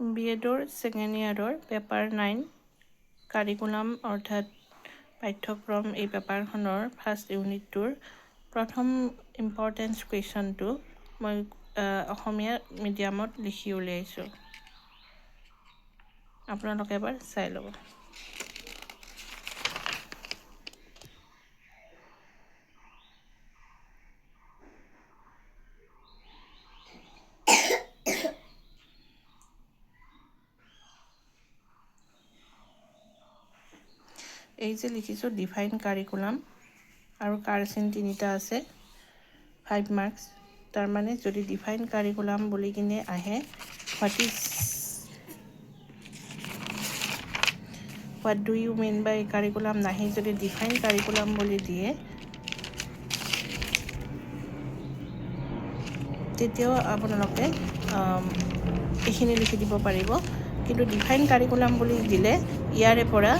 বিএডৰ second ইয়াৰৰ paper 9 curriculum অৰ্থাৎ পাঠ্যক্ৰম এই পেপাৰখনৰ ফাৰ্ষ্ট ইউনিটটোৰ প্ৰথম ইম্পৰ্টেঞ্চ কুৱেশ্যনটো মই অসমীয়া মিডিয়ামত লিখি উলিয়াইছোঁ। আপোনালোকে এবাৰ চাই ল'ব। এই যে লিখিছোঁ ডিফাইন কাৰিকুলাম আৰু কাৰচিন 3টা আছে 5 মাৰ্কছ। তাৰমানে যদি ডিফাইন কাৰিকুলাম বুলি কিনে আহে what do you mean by curriculum নাহি যদি ডিফাইন কাৰিকুলাম বুলি দিয়ে তেতিয়াও আপোনালোকে এইখিনি লিখি দিব পাৰিব। কিন্তু ডিফাইন কাৰিকুলাম বুলি দিলে ইয়াৰে পৰা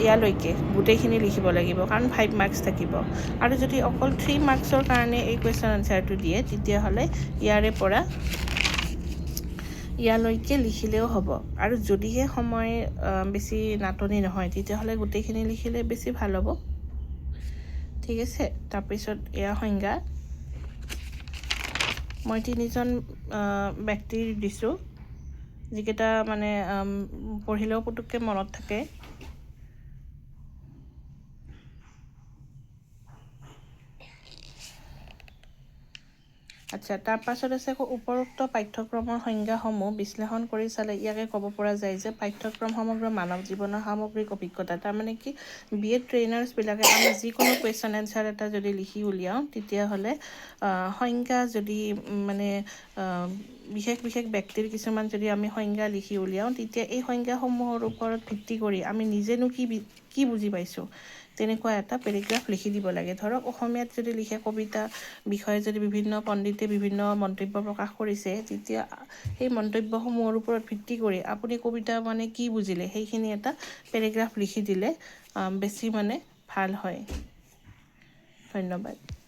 ইয়ালৈকে গোটেইখিনি লিখিব লাগিব, কাৰণ 5 মাৰ্কছ থাকিব। আৰু যদি অকল 3 মাৰ্কছৰ কাৰণে এই কুৱেশ্যন আনচাৰটো দিয়ে তেতিয়াহ'লে ইয়াৰে পৰা ইয়ালৈকে লিখিলেও হ'ব। আৰু যদিহে সময় বেছি নাটনি নহয় তেতিয়াহ'লে গোটেইখিনি লিখিলে বেছি ভাল হ'ব। ঠিক আছে, তাৰপিছত এয়া সংজ্ঞা মই 3জন ব্যক্তিৰ দিছোঁ, যিকেইটা মানে পঢ়িলেও পুতুককৈ মনত থাকে। আচ্ছা, তাৰ পাছত আছে উপৰোক্ত পাঠ্যক্ৰমৰ সংজ্ঞাসমূহ বিশ্লেষণ কৰি চালে ইয়াকে ক'ব পৰা যায় যে পাঠ্যক্ৰম সমগ্ৰ মানৱ জীৱনৰ সামগ্ৰিক অভিজ্ঞতা। তাৰমানে কি বিএড ট্ৰেইনাৰ্ছবিলাকে আমি যিকোনো কুৱেশ্যন এনচাৰ এটা যদি লিখি উলিয়াওঁ তেতিয়াহ'লে সংজ্ঞা যদি মানে বিশেষ ব্যক্তিৰ কিছুমান যদি আমি সংজ্ঞা লিখি উলিয়াওঁ তেতিয়া এই সংজ্ঞাসমূহৰ ওপৰত ভিত্তি কৰি আমি নিজেনো কি বুজি পাইছোঁ তেনেকুৱা এটা পেৰেগ্ৰাফ লিখি দিব লাগে। ধৰক অসমীয়াত যদি লিখে কবিতা বিষয়ে যদি বিভিন্ন পণ্ডিতে বিভিন্ন মন্তব্য প্ৰকাশ কৰিছে তেতিয়া সেই মন্তব্যসমূহৰ ওপৰত ভিত্তি কৰি আপুনি কবিতা মানে কি বুজিলে সেইখিনি এটা পেৰেগ্ৰাফ লিখি দিলে বেছি মানে ভাল হয়। ধন্যবাদ।